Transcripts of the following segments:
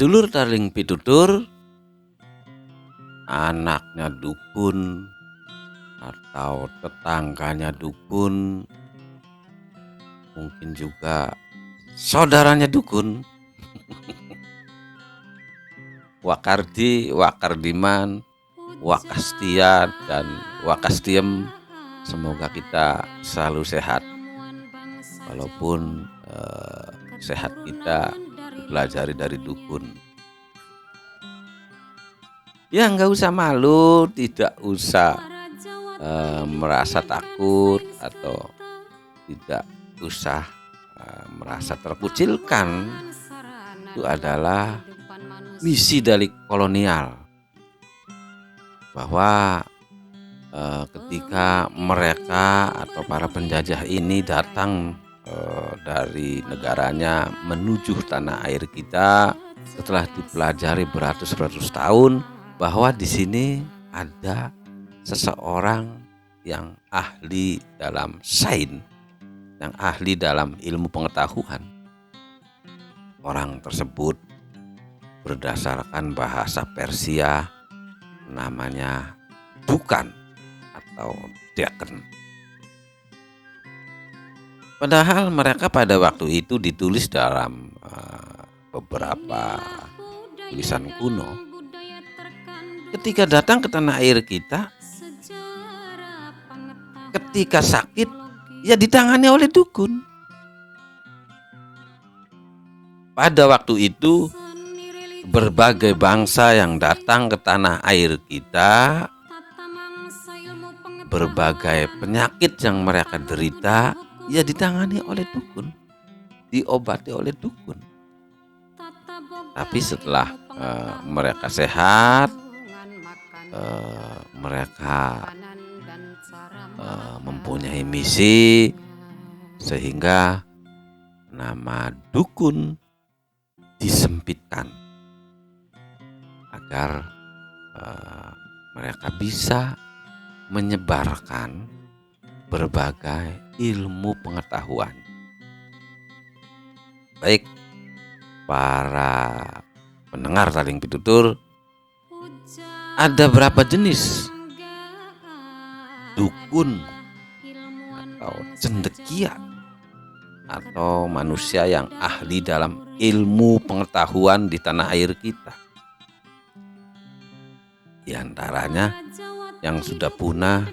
Sedulur darling pitutur, anaknya dukun atau tetangganya dukun, mungkin juga saudaranya dukun, Wakardi, Wakardiman, Wakastia, dan Wakastiem, semoga kita selalu sehat. Walaupun sehat kita dipelajari dari dukun. Ya nggak usah malu, tidak usah merasa takut atau tidak usah merasa terkucilkan. Itu adalah misi dari kolonial, bahwa ketika mereka atau para penjajah ini datang dari negaranya menuju tanah air kita, setelah dipelajari beratus-ratus tahun bahwa di sini ada seseorang yang ahli dalam sains, yang ahli dalam ilmu pengetahuan. Orang tersebut berdasarkan bahasa Persia namanya Dukan atau Daken. Padahal mereka pada waktu itu ditulis dalam beberapa tulisan kuno. Ketika datang ke tanah air kita, ketika sakit, ya ditangani oleh dukun. Pada waktu itu berbagai bangsa yang datang ke tanah air kita, berbagai penyakit yang mereka derita, ya ditangani oleh dukun, diobati oleh dukun. Tapi setelah mereka sehat, mereka mempunyai misi, sehingga nama dukun disempitkan agar mereka bisa menyebarkan berbagai ilmu pengetahuan. Baik para pendengar Taling Pitutur, ada berapa jenis dukun atau cendekia atau manusia yang ahli dalam ilmu pengetahuan di tanah air kita? Di antaranya yang sudah punah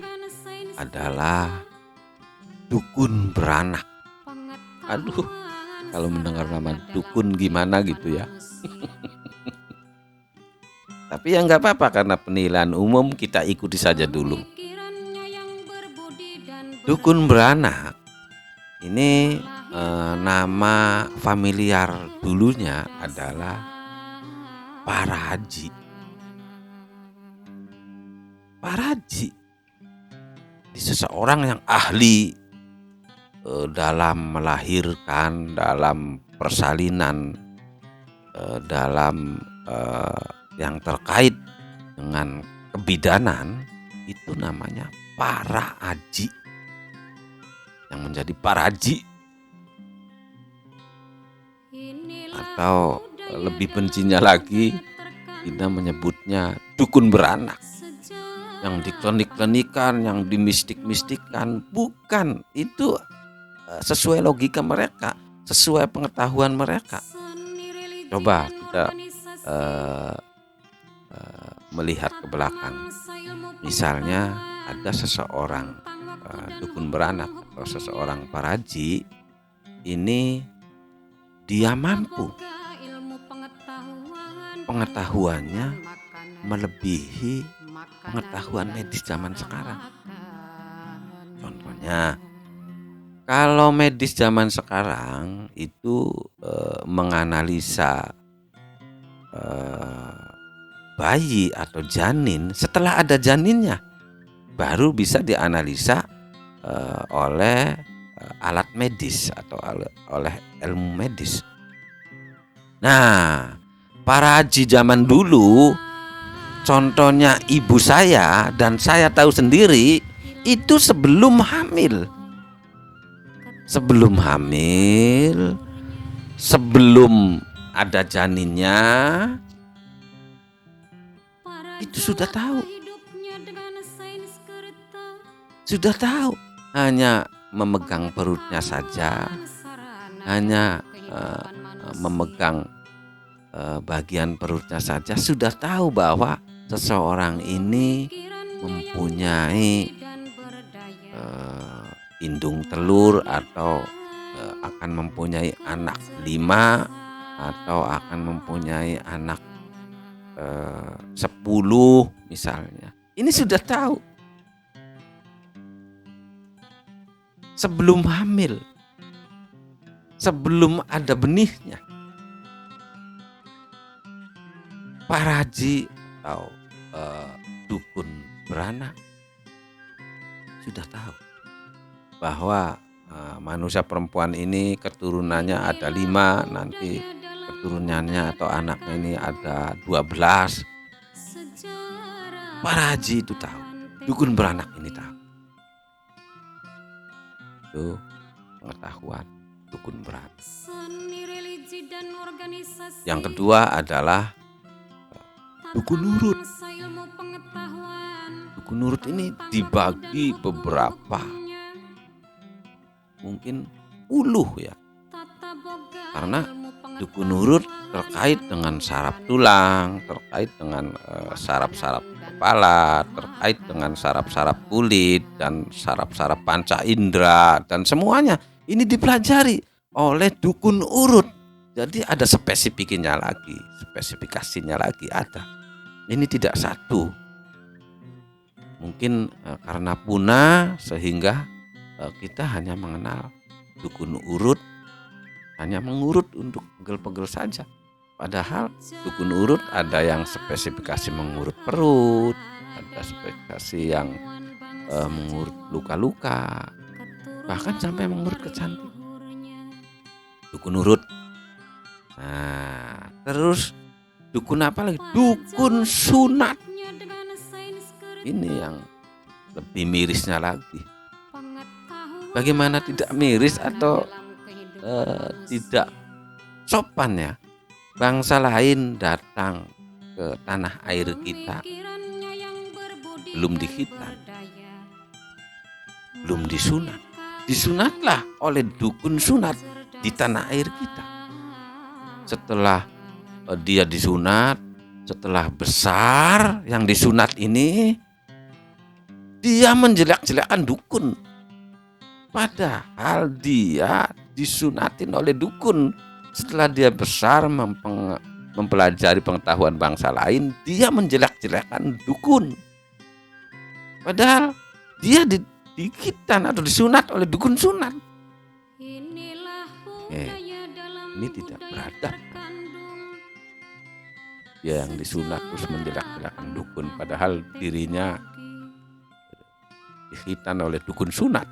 adalah dukun beranak. Aduh, kalau mendengar nama dukun gimana gitu ya. Tapi ya nggak apa-apa, karena penilaian umum kita ikuti saja dulu. Dukun beranak ini nama familiar dulunya adalah para haji. Para haji di seseorang yang ahli dalam melahirkan, dalam persalinan, dalam yang terkait dengan kebidanan, itu namanya para haji. Yang menjadi para haji, atau lebih bencinya lagi kita menyebutnya dukun beranak, yang diklinik-klinikan, yang dimistik-mistikan. Bukan, itu sesuai logika mereka, sesuai pengetahuan mereka. Coba kita melihat ke belakang. Misalnya ada seseorang dukun beranak atau seseorang paraji, ini dia mampu, pengetahuannya melebihi pengetahuan medis zaman sekarang. Contohnya, kalau medis zaman sekarang itu menganalisa bayi atau janin, setelah ada janinnya baru bisa dianalisa oleh alat medis atau oleh ilmu medis. Nah, para haji zaman dulu, contohnya ibu saya dan saya tahu sendiri, itu sebelum hamil, sebelum ada janinnya, itu sudah tahu. Sudah tahu, hanya memegang perutnya saja, hanya memegang bagian perutnya saja, sudah tahu bahwa seseorang ini mempunyai indung telur, atau akan mempunyai anak 5, atau akan mempunyai anak 10 misalnya. Ini sudah tahu sebelum hamil, sebelum ada benihnya. Pak Haji atau dukun beranak sudah tahu bahwa manusia perempuan ini keturunannya ada 5, nanti keturunannya atau anaknya ini ada 12. Pak Haji itu tahu, dukun beranak ini tahu. Itu pengetahuan dukun beranak. Yang kedua adalah dukun urut. Dukun urut ini dibagi beberapa, mungkin puluh ya, karena dukun urut terkait dengan saraf tulang, terkait dengan saraf-saraf kepala, terkait dengan saraf-saraf kulit dan saraf-saraf panca indera, dan semuanya ini dipelajari oleh dukun urut. Jadi ada spesifikasinya lagi ada. Ini tidak satu. Mungkin karena punah sehingga kita hanya mengenal dukun urut, hanya mengurut untuk pegel-pegel saja. Padahal dukun urut ada yang spesifikasi mengurut perut, ada spesifikasi yang mengurut luka-luka, bahkan sampai mengurut kecantikan. Dukun urut. Nah, terus dukun apa lagi? Dukun sunat. Ini yang lebih mirisnya lagi. Bagaimana tidak miris atau tidak sopan ya? Bangsa lain datang ke tanah air kita, belum dikhitan, belum disunat. Disunatlah oleh dukun sunat di tanah air kita. Setelah dia disunat, setelah besar yang disunat ini, dia menjelek-jelekkan dukun. Padahal dia disunatin oleh dukun. Setelah dia besar mempelajari pengetahuan bangsa lain, dia menjelek-jelekkan dukun. Padahal dia dikitan atau disunat oleh dukun sunat. Ini tidak beradab. Dia yang disunat terus menjelek-jelekkan dukun, padahal dirinya dikhitan oleh dukun sunat.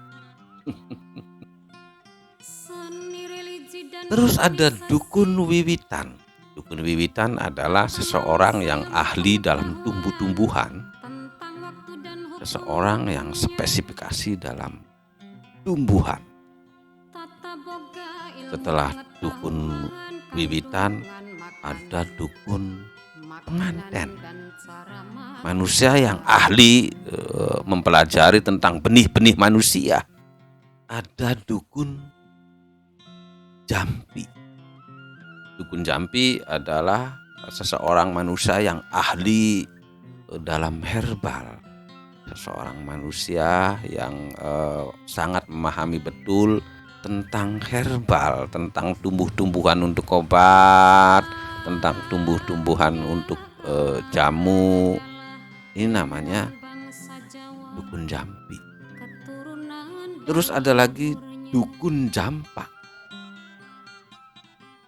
Terus ada dukun wiwitan. Dukun wiwitan adalah seseorang yang ahli dalam tumbuh-tumbuhan, seseorang yang spesifikasi dalam tumbuhan. Setelah dukun wiwitan ada dukun penganten, manusia yang ahli mempelajari tentang benih-benih manusia. Ada dukun jampi. Dukun jampi adalah seseorang manusia yang ahli dalam herbal, seseorang manusia yang sangat memahami betul tentang herbal, tentang tumbuh-tumbuhan untuk obat, tentang tumbuh-tumbuhan untuk jamu. Ini namanya dukun jampi. Terus ada lagi dukun jampa.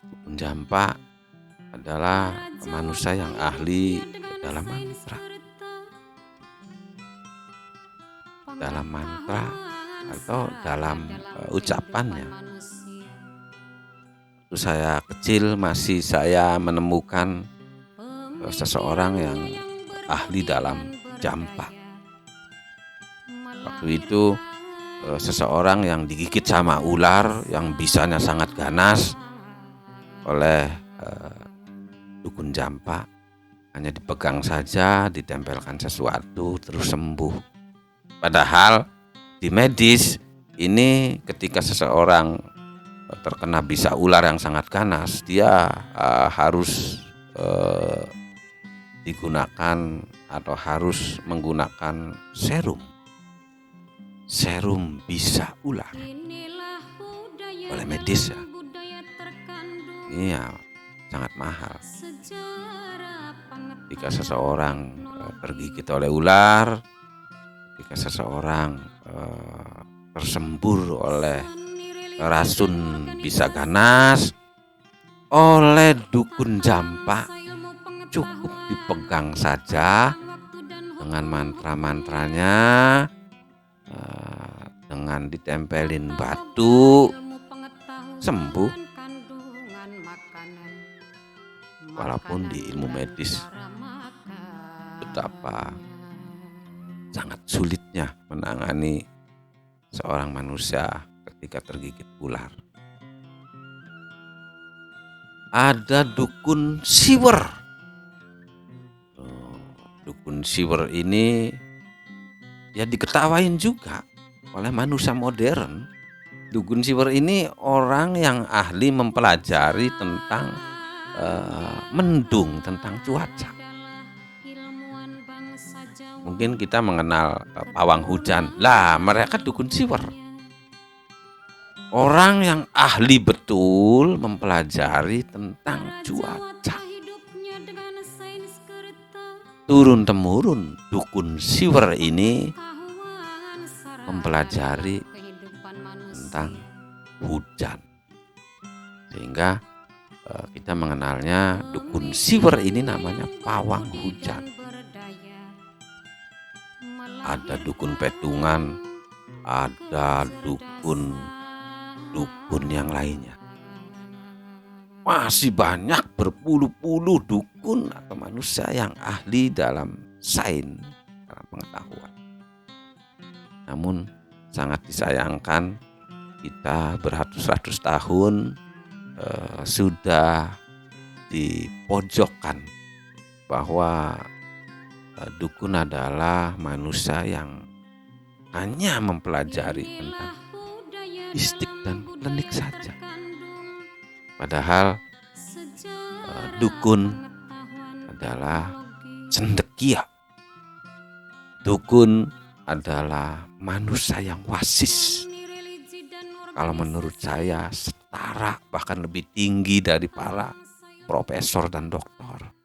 Dukun jampa adalah manusia yang ahli dalam mantra. Dalam mantra atau dalam ucapannya. Waktu saya kecil masih saya menemukan seseorang yang ahli dalam jampa. Waktu itu seseorang yang digigit sama ular yang bisanya sangat ganas oleh dukun jampa hanya dipegang saja, ditempelkan sesuatu terus sembuh. Padahal di medis ini ketika seseorang terkena bisa ular yang sangat ganas, dia harus digunakan atau harus menggunakan serum bisa ular oleh medis ya. Ini ya sangat mahal. Jika seseorang tergigit oleh ular, jika seseorang tersembur oleh racun bisa ganas oleh dukun jampa, cukup dipegang saja dengan mantra-mantranya, dengan ditempelin batu, sembuh. Walaupun di ilmu medis betapa sangat sulitnya menangani seorang manusia ketika tergigit ular. Ada dukun siwer. Dukun siwer ini ya diketawain juga oleh manusia modern. Dukun siwer ini orang yang ahli mempelajari tentang mendung, tentang cuaca. Mungkin kita mengenal pawang hujan. Lah, mereka dukun siwer. Orang yang ahli betul mempelajari tentang cuaca. Turun-temurun dukun siwer ini mempelajari tentang hujan. Sehingga kita mengenalnya dukun siwer ini namanya pawang hujan. Ada dukun petungan, ada dukun yang lainnya. Masih banyak berpuluh-puluh dukun atau manusia yang ahli dalam sains, dalam pengetahuan. Namun sangat disayangkan kita beratus-ratus tahun sudah dipojokkan bahwa dukun adalah manusia yang hanya mempelajari tentang mistik dan klinik saja. Padahal dukun adalah cendekia. Dukun adalah manusia yang wasis. Kalau menurut saya setara bahkan lebih tinggi dari para profesor dan doktor.